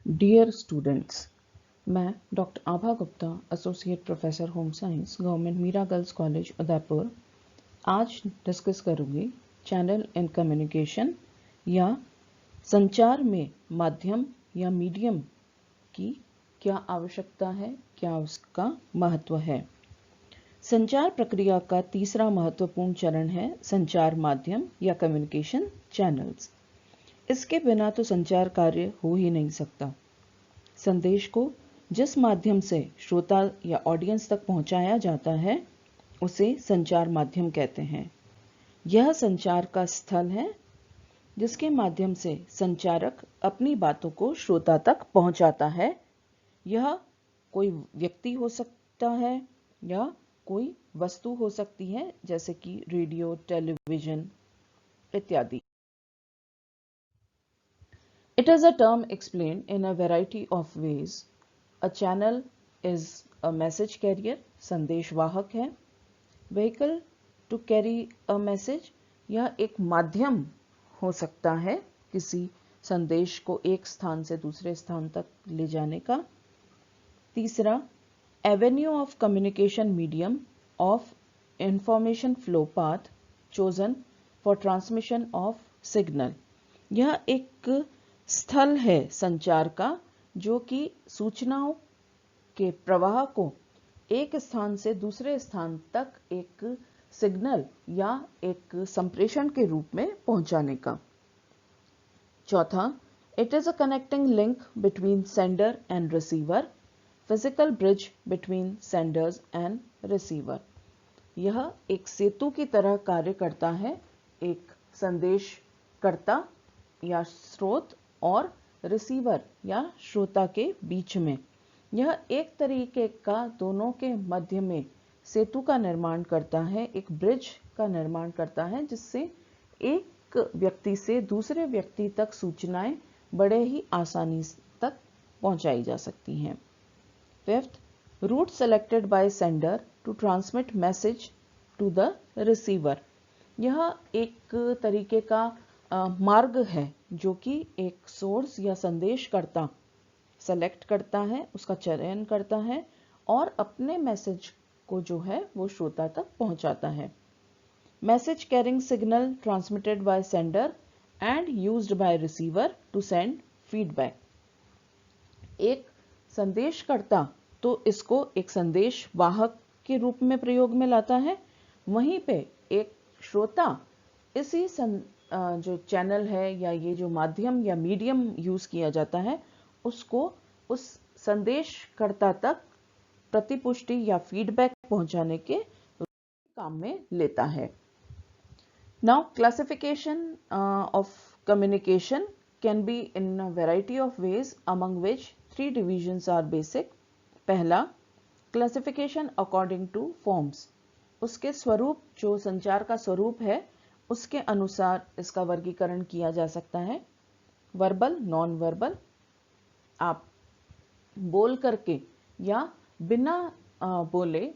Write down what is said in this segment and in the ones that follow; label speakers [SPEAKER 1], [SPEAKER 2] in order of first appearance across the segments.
[SPEAKER 1] Dear students, मैं doctor Abha Gupta, associate professor home science, government Meera girls college Udaipur, आज discuss करूंगी channel in communication या संचार में माध्यम या मीडियम की क्या आवश्यकता है, क्या उसका महत्व है। संचार प्रक्रिया का तीसरा महत्वपूर्ण चरण है संचार माध्यम या कम्युनिकेशन चैनल्स। इसके बिना तो संचार कार्य हो ही नहीं सकता। संदेश को जिस माध्यम से श्रोता या ऑडियंस तक पहुंचाया जाता है उसे संचार माध्यम कहते हैं। यह संचार का स्थल है जिसके माध्यम से संचारक अपनी बातों को श्रोता तक पहुंचाता है। यह कोई व्यक्ति हो सकता है या कोई वस्तु हो सकती है, जैसे कि रेडियो, टेलीविजन इत्यादि। It is a term explained in a variety of ways. A channel is a message carrier, संदेशवाहक है। Vehicle to carry a message, यह एक माध्यम हो सकता है किसी संदेश को एक स्थान से दूसरे स्थान तक ले जाने का। तीसरा, avenue of communication medium of information flow path chosen for transmission of signal, यह एक स्थल है संचार का जो कि सूचनाओं के प्रवाह को एक स्थान से दूसरे स्थान तक एक सिग्नल या एक संप्रेषण के रूप में पहुंचाने का। चौथा, it is a connecting link between sender and receiver, physical bridge between senders and receiver, यह एक सेतु की तरह कार्य करता है एक संदेशकर्ता या स्रोत और रिसीवर या श्रोता के बीच में। यह एक तरीके का दोनों के मध्य में सेतु का निर्माण करता है, एक ब्रिज का निर्माण करता है, जिससे एक व्यक्ति से दूसरे व्यक्ति तक सूचनाएं बड़े ही आसानी तक पहुंचाई जा सकती हैं। Fifth, route selected by sender to transmit message to the receiver, यह एक तरीके का मार्ग है जो कि एक सोर्स या संदेशकर्ता सेलेक्ट करता है, उसका चयन करता है और अपने मैसेज को जो है वो श्रोता तक पहुंचाता है। Message carrying signal transmitted by sender and used by receiver to send feedback, एक संदेशकर्ता तो इसको एक संदेश वाहक के रूप में प्रयोग में लाता है, वहीं पे एक श्रोता इसी जो चैनल है या ये जो माध्यम या मीडियम यूज किया जाता है उसको उस संदेशकर्ता तक प्रतिपुष्टि या फीडबैक पहुंचाने के काम में लेता है। Now classification of communication can be in a variety of ways, among which 3 divisions are basic. पहला, क्लासिफिकेशन अकॉर्डिंग टू फॉर्म्स, उसके स्वरूप, जो संचार का स्वरूप है उसके अनुसार इसका वर्गीकरण किया जा सकता है। वर्बल, नॉन वर्बल, आप बोल करके या बिना बोले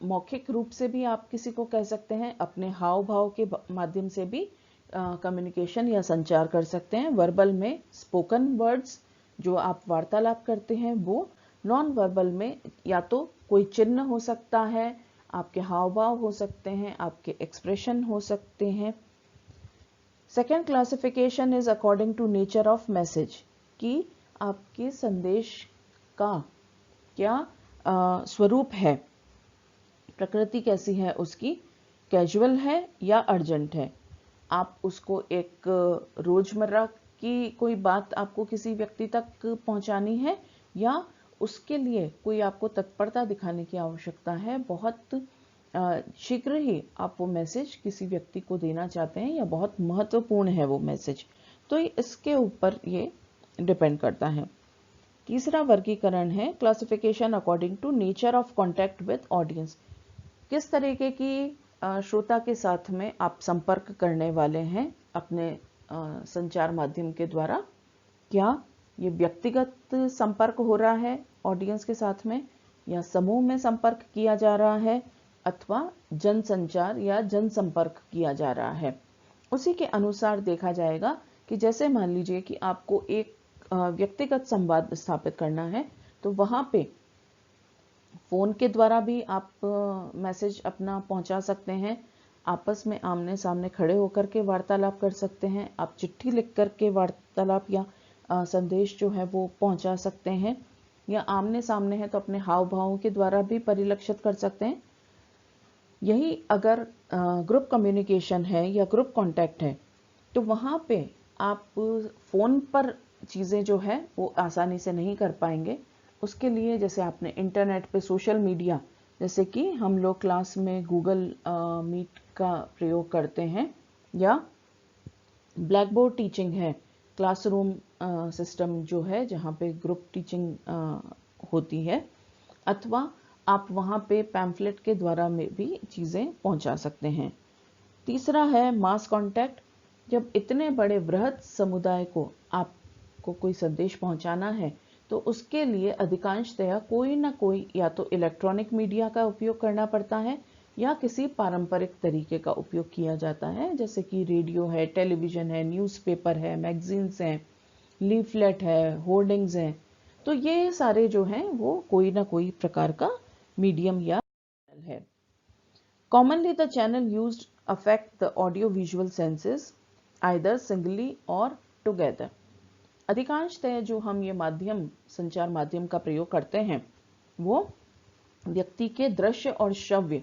[SPEAKER 1] मौखिक रूप से भी आप किसी को कह सकते हैं, अपने हाव भाव के माध्यम से भी कम्युनिकेशन या संचार कर सकते हैं। वर्बल में स्पोकन वर्ड्स जो आप वार्तालाप करते हैं वो। नॉन वर्बल में या तो कोई चिन्ह हो सकता है, आपके हाव भाव हो सकते हैं, आपके एक्सप्रेशन हो सकते हैं। Second classification is according to nature of message, कि आपके संदेश का क्या स्वरूप है, प्रकृति कैसी है उसकी, कैजुअल है या अर्जेंट है। आप उसको एक रोजमर्रा की कोई बात आपको किसी व्यक्ति तक पहुंचानी है या उसके लिए कोई आपको तत्परता दिखाने की आवश्यकता है, बहुत शीघ्र ही आप वो मैसेज किसी व्यक्ति को देना चाहते हैं या बहुत महत्वपूर्ण है वो मैसेज, तो इसके ऊपर ये डिपेंड करता है। तीसरा वर्गीकरण है classification according to nature of contact with audience, किस तरीके की श्रोता के साथ में आप संपर्क करने वाले हैं अपने संचार माध्यम के द्वारा। क्या ये व्यक्तिगत संपर्क हो रहा है ऑडियंस के साथ में, या समूह में संपर्क किया जा रहा है, अथवा जनसंचार या जनसंपर्क किया जा रहा है। उसी के अनुसार देखा जाएगा कि जैसे मान लीजिए कि आपको एक व्यक्तिगत संवाद स्थापित करना है तो वहाँ पे फ़ोन के द्वारा भी आप मैसेज अपना पहुंचा सकते हैं, आपस में आमने सामने खड़े होकर के वार्तालाप कर सकते हैं, आप चिट्ठी लिख कर के वार्तालाप या संदेश जो है वो पहुंचा सकते हैं, या आमने सामने है तो अपने हाव भावों के द्वारा भी परिलक्षित कर सकते हैं। यही अगर ग्रुप कम्युनिकेशन है या ग्रुप कॉन्टैक्ट है तो वहाँ पे आप फ़ोन पर चीज़ें जो है वो आसानी से नहीं कर पाएंगे। उसके लिए जैसे आपने इंटरनेट पे सोशल मीडिया, जैसे कि हम लोग क्लास में गूगल मीट का प्रयोग करते हैं, या ब्लैक बोर्ड टीचिंग है, क्लासरूम सिस्टम जो है जहाँ पे ग्रुप टीचिंग होती है, अथवा आप वहाँ पे पैम्फलेट के द्वारा में भी चीज़ें पहुँचा सकते हैं। तीसरा है मास कॉन्टैक्ट। जब इतने बड़े बृहद समुदाय को आपको कोई संदेश पहुँचाना है तो उसके लिए अधिकांशतया कोई ना कोई या तो इलेक्ट्रॉनिक मीडिया का उपयोग करना पड़ता है या किसी पारंपरिक तरीके का उपयोग किया जाता है, जैसे कि रेडियो है, टेलीविज़न है, न्यूज़पेपर है, मैगजीन्स हैं, लीफलेट है, होर्डिंग्स हैं। तो ये सारे जो हैं वो कोई ना कोई प्रकार का मीडियम या चैनल है। Commonly the channel used affect the audio-visual senses either singly or together. अधिकांशतः जो हम ये माध्यम, संचार माध्यम का प्रयोग करते हैं वो व्यक्ति के दृश्य और श्रव्य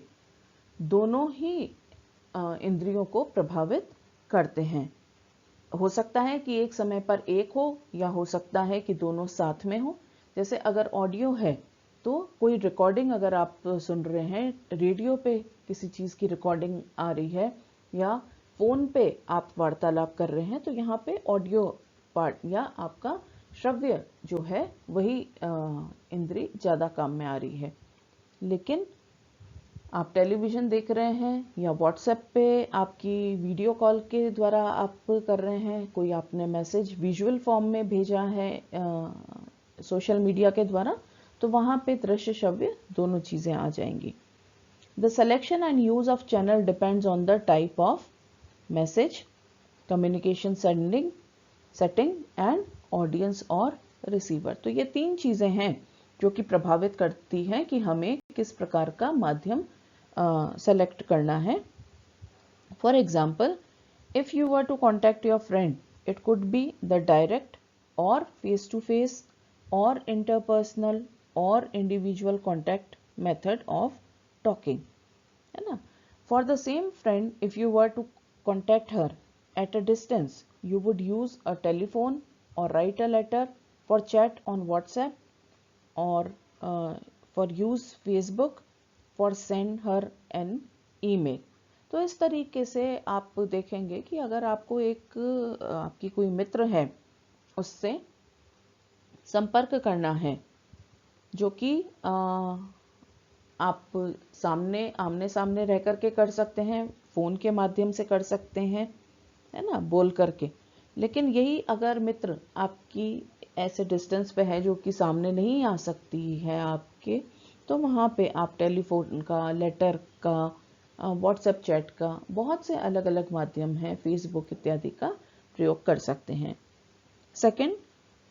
[SPEAKER 1] दोनों ही इंद्रियों को प्रभावित करते हैं। हो सकता है कि एक समय पर एक हो या हो सकता है कि दोनों साथ में हो। जैसे अगर ऑडियो है तो कोई रिकॉर्डिंग अगर आप सुन रहे हैं, रेडियो पे किसी चीज़ की रिकॉर्डिंग आ रही है या फ़ोन पे आप वार्तालाप कर रहे हैं, तो यहाँ पे ऑडियो पार्ट या आपका श्रव्य जो है वही इंद्री ज़्यादा काम में आ रही है। लेकिन आप टेलीविज़न देख रहे हैं या व्हाट्सएप पे आपकी वीडियो कॉल के द्वारा आप कर रहे हैं, कोई आपने मैसेज विजुअल फॉर्म में भेजा है सोशल मीडिया के द्वारा, तो वहाँ पे दृश्य श्रव्य दोनों चीज़ें आ जाएंगी। The selection and use of channel depends on the type of message, communication setting and audience और receiver। तो ये तीन चीज़ें हैं जो कि प्रभावित करती हैं कि हमें किस प्रकार का माध्यम सेलेक्ट करना है। For example, if you were to contact your friend, it could be the direct or face-to-face or interpersonal or individual contact method of talking, है ना। For the same friend, if you were to contact her at a distance, you would use a telephone or write a letter, for chat on WhatsApp, or for use Facebook, for send her an email। तो इस तरीके से आप देखेंगे कि अगर आपको आपकी कोई मित्र है उससे संपर्क करना है जो कि आप आमने सामने रह करके कर सकते हैं, फ़ोन के माध्यम से कर सकते हैं, है ना, बोल करके। लेकिन यही अगर मित्र आपकी ऐसे डिस्टेंस पे है जो कि सामने नहीं आ सकती है आपके, तो वहाँ पे आप टेलीफोन का, लेटर का, व्हाट्सएप चैट का, बहुत से अलग अलग माध्यम हैं, फेसबुक इत्यादि का प्रयोग कर सकते हैं। Second,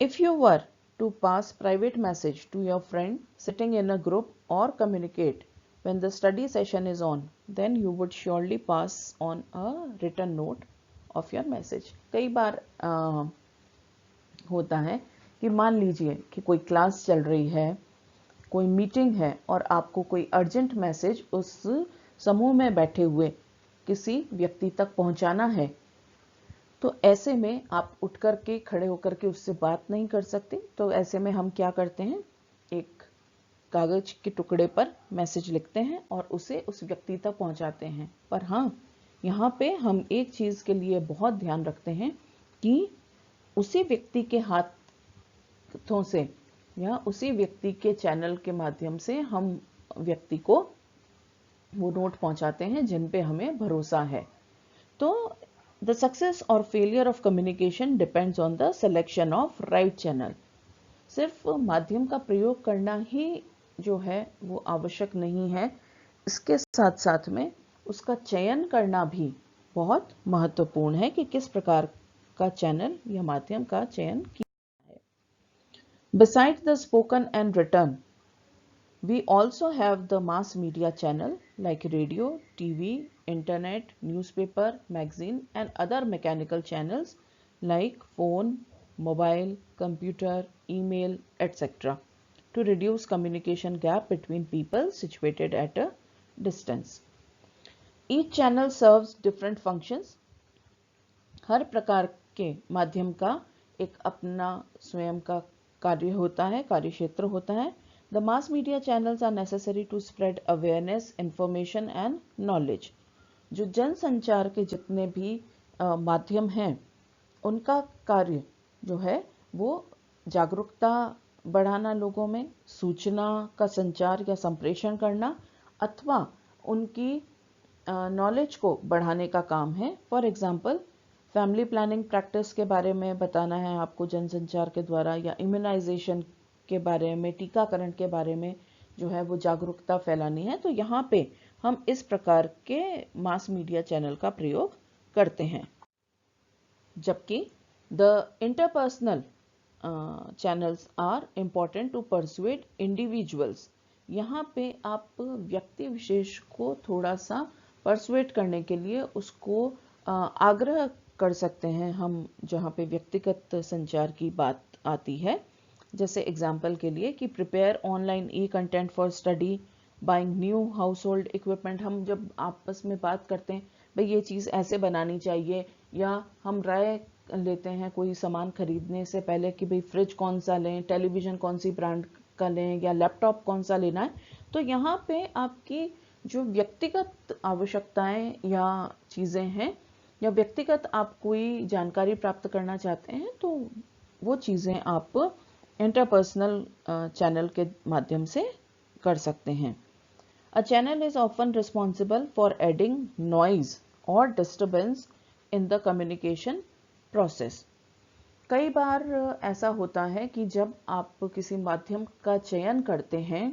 [SPEAKER 1] if you were to pass private message to your friend sitting in a group or communicate when the study session is on, then you would surely pass on a written note of your message। कई बार होता है कि मान लीजिए कि कोई class चल रही है, कोई मीटिंग है और आपको कोई अर्जेंट मैसेज उस समूह में बैठे हुए किसी व्यक्ति तक पहुंचाना है, तो ऐसे में आप उठ कर के खड़े होकर के उससे बात नहीं कर सकते। तो ऐसे में हम क्या करते हैं, एक कागज के टुकड़े पर मैसेज लिखते हैं और उसे उस व्यक्ति तक पहुंचाते हैं। पर हाँ, यहाँ पे हम एक चीज़ के लिए बहुत ध्यान रखते हैं कि उसी व्यक्ति के हाथों से या उसी व्यक्ति के चैनल के माध्यम से हम व्यक्ति को वो नोट पहुंचाते हैं जिन पे हमें भरोसा है। तो The success or failure of communication depends on the selection of right channel। सिर्फ माध्यम का प्रयोग करना ही जो है वो आवश्यक नहीं है, इसके साथ साथ में उसका चयन करना भी बहुत महत्वपूर्ण है कि किस प्रकार का चैनल या माध्यम का चयन किया है। Besides the spoken and written, we also have the mass media channel like radio, TV, internet, newspaper, magazine and other mechanical channels like phone, mobile, computer, email, etc. to reduce communication gap between people situated at a distance. Each channel serves different functions. हर प्रकार के माध्यम का एक अपना स्वयं का कार्य होता है, कार्य क्षेत्र होता है. The mass media channels are necessary to spread awareness, information and knowledge. जो जनसंचार के जितने भी माध्यम हैं, उनका कार्य जो है वो जागरूकता बढ़ाना, लोगों में सूचना का संचार या संप्रेषण करना अथवा उनकी नॉलेज को बढ़ाने का काम है. For example, family planning practice के बारे में बताना है आपको जनसंचार के द्वारा, या इम्यूनाइजेशन के बारे में, टीकाकरण के बारे में जो है वो जागरूकता फैलानी है, तो यहाँ पे हम इस प्रकार के मास मीडिया चैनल का प्रयोग करते हैं. जबकि the interpersonal channels are important to persuade individuals. यहाँ पे आप व्यक्ति विशेष को थोड़ा सा परसुएट करने के लिए उसको आग्रह कर सकते हैं हम, जहाँ पे व्यक्तिगत संचार की बात आती है. जैसे एग्जाम्पल के लिए कि prepare online E content for study, buying new house hold equipment. हम जब आपस में बात करते हैं भाई ये चीज़ ऐसे बनानी चाहिए, या हम राय लेते हैं कोई सामान खरीदने से पहले कि भाई फ्रिज कौन सा लें, टेलीविज़न कौन सी ब्रांड का लें, या लैपटॉप कौन सा लेना है, तो यहाँ पे आपकी जो व्यक्तिगत आवश्यकताएं या चीज़ें हैं, या व्यक्तिगत आप कोई जानकारी प्राप्त करना चाहते हैं, तो वो चीज़ें आप इंटरपर्सनल चैनल के माध्यम से कर सकते हैं. A channel is often responsible for adding noise और disturbance in the communication process. कई बार ऐसा होता है कि जब आप किसी माध्यम का चयन करते हैं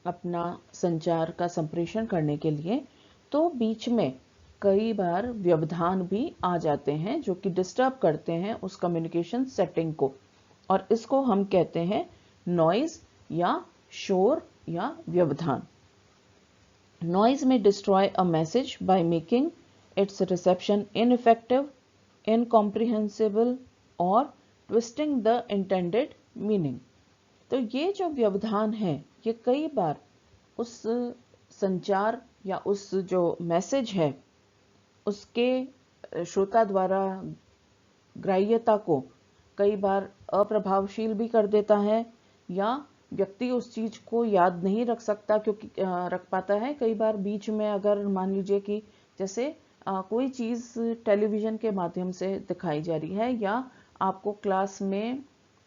[SPEAKER 1] अपना संचार का संप्रेषण करने के लिए, तो बीच में कई बार व्यवधान भी आ जाते हैं जो कि डिस्टर्ब करते हैं उस कम्युनिकेशन सेटिंग को, और इसको हम कहते हैं नॉइज या शोर या व्यवधान. नॉइज में destroy a message by making it's reception ineffective, incomprehensible और ट्विस्टिंग द इंटेंडेड मीनिंग. तो ये जो व्यवधान है ये कई बार उस संचार या उस जो मैसेज है उसके श्रोता द्वारा ग्राह्यता को कई बार अप्रभावशील भी कर देता है, या व्यक्ति उस चीज को याद नहीं रख सकता क्योंकि रख पाता है. कई बार बीच में अगर मान लीजिए कि जैसे कोई चीज टेलीविजन के माध्यम से दिखाई जा रही है, या आपको क्लास में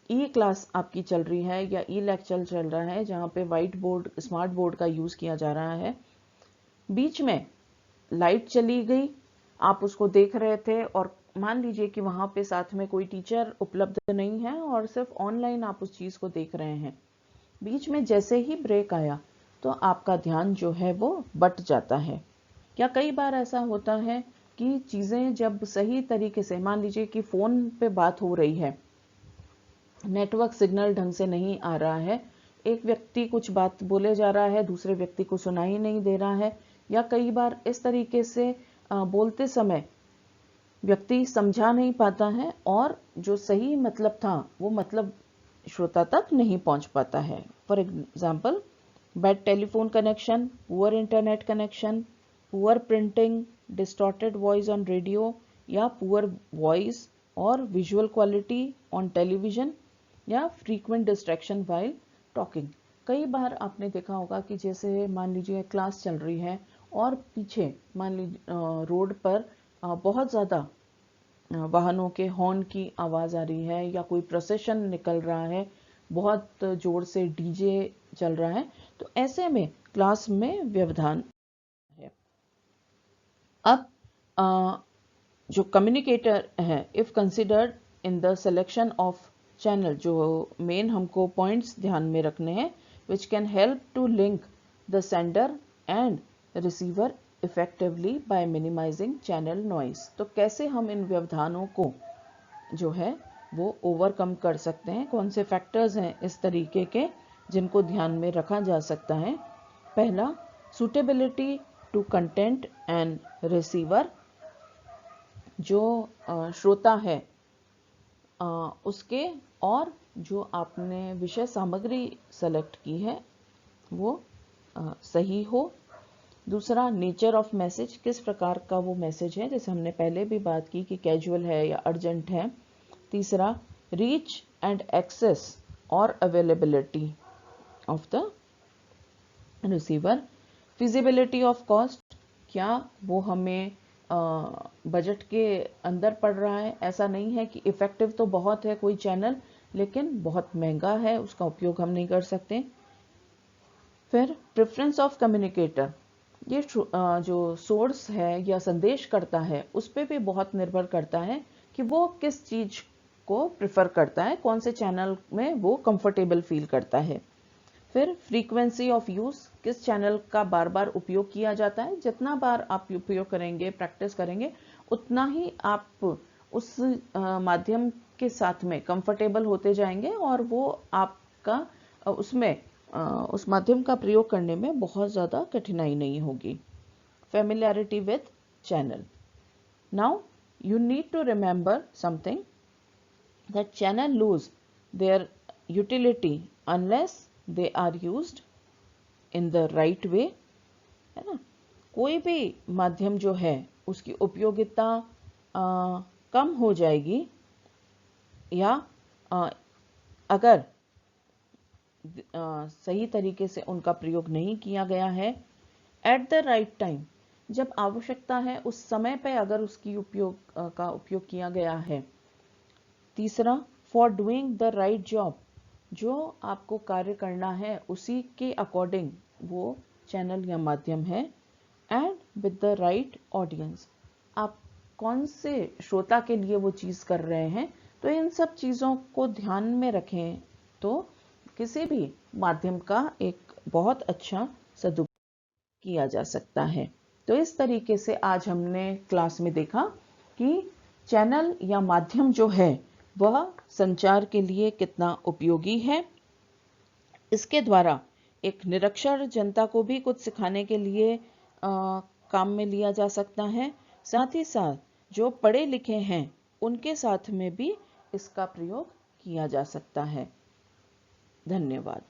[SPEAKER 1] ई क्लास आपकी चल रही है या ई लेक्चर चल रहा है जहाँ पे वाइट बोर्ड, स्मार्ट बोर्ड का यूज किया जा रहा है, बीच में लाइट चली गई, आप उसको देख रहे थे और मान लीजिए कि वहां पे साथ में कोई टीचर उपलब्ध नहीं है और सिर्फ ऑनलाइन आप उस चीज को देख रहे हैं. बीच में जैसे ही ब्रेक आया तो आपका ध्यान जो है वो बट जाता है. या कई बार ऐसा होता है कि चीजें जब सही तरीके से, मान लीजिए कि फोन पे बात हो रही है, नेटवर्क सिग्नल ढंग से नहीं आ रहा है, एक व्यक्ति कुछ बात बोले जा रहा है, दूसरे व्यक्ति को सुनाई नहीं दे रहा है, या कई बार इस तरीके से बोलते समय व्यक्ति समझा नहीं पाता है और जो सही मतलब था वो मतलब श्रोता तक नहीं पहुंच पाता है. For example, bad telephone connection, poor internet connection, poor printing, distorted voice on radio, या पुअर वॉइस और विजुअल क्वालिटी ऑन टेलीविजन, या फ्रीक्वेंट डिस्ट्रैक्शन वाइल टॉकिंग. कई बार आपने देखा होगा कि जैसे मान लीजिए क्लास चल रही है और पीछे मान लीजिए रोड पर बहुत ज़्यादा वाहनों के हॉर्न की आवाज़ आ रही है, या कोई प्रोसेशन निकल रहा है, बहुत जोर से डीजे चल रहा है, तो ऐसे में क्लास में व्यवधान है. अब जो कम्युनिकेटर है, if considered in the selection of channel, जो मेन हमको पॉइंट्स ध्यान में रखने हैं, which can help to link the sender and receiver effectively by minimising channel noise. तो कैसे हम इन व्यवधानों को जो है वो ओवरकम कर सकते हैं। कौन से फैक्टर्स हैं इस तरीके के जिनको ध्यान में रखा जा सकता है? पहला, suitability to content and receiver, जो श्रोता है उसके और जो आपने विषय सामग्री सेलेक्ट की है वो सही हो। दूसरा, नेचर ऑफ मैसेज, किस प्रकार का वो मैसेज है, जैसे हमने पहले भी बात की कि कैजुअल है या अर्जेंट है। तीसरा, रीच एंड एक्सेस और availability of the receiver. Feasibility of cost, क्या वो हमें बजट के अंदर पड़ रहा है? ऐसा नहीं है कि इफेक्टिव तो बहुत है कोई चैनल लेकिन बहुत महंगा है, उसका उपयोग हम नहीं कर सकते। फिर प्रेफरेंस ऑफ कम्युनिकेटर, ये जो सोर्स है या संदेश करता है उस पर भी बहुत निर्भर करता है कि वो किस चीज को प्रेफर करता है, कौन से चैनल में वो कंफर्टेबल फील करता है। फिर फ्रीक्वेंसी ऑफ यूज, किस चैनल का बार बार उपयोग किया जाता है। जितना बार आप उपयोग करेंगे, प्रैक्टिस करेंगे, उतना ही आप उस माध्यम के साथ में कंफर्टेबल होते जाएंगे और वो आपका उस माध्यम का प्रयोग करने में बहुत ज़्यादा कठिनाई नहीं होगी। Familiarity with channel. Now you need to remember something, that channel lose their utility unless they are used in the right way, है ना। कोई भी माध्यम जो है उसकी उपयोगिता कम हो जाएगी या अगर सही तरीके से उनका प्रयोग नहीं किया गया है। एट द राइट टाइम, जब आवश्यकता है उस समय पे अगर उसकी उपयोग किया गया है। तीसरा, for doing the right job, जो आपको कार्य करना है उसी के अकॉर्डिंग वो चैनल या माध्यम है। And with the right audience, आप कौन से श्रोता के लिए वो चीज़ कर रहे हैं, तो इन सब चीज़ों को ध्यान में रखें तो किसी भी माध्यम का एक बहुत अच्छा सदुपयोग किया जा सकता है। तो इस तरीके से आज हमने क्लास में देखा कि चैनल या माध्यम जो है वह संचार के लिए कितना उपयोगी है। इसके द्वारा एक निरक्षर जनता को भी कुछ सिखाने के लिए काम में लिया जा सकता है। साथ ही साथ जो पढ़े लिखे हैं उनके साथ में भी इसका प्रयोग किया जा सकता है। धन्यवाद।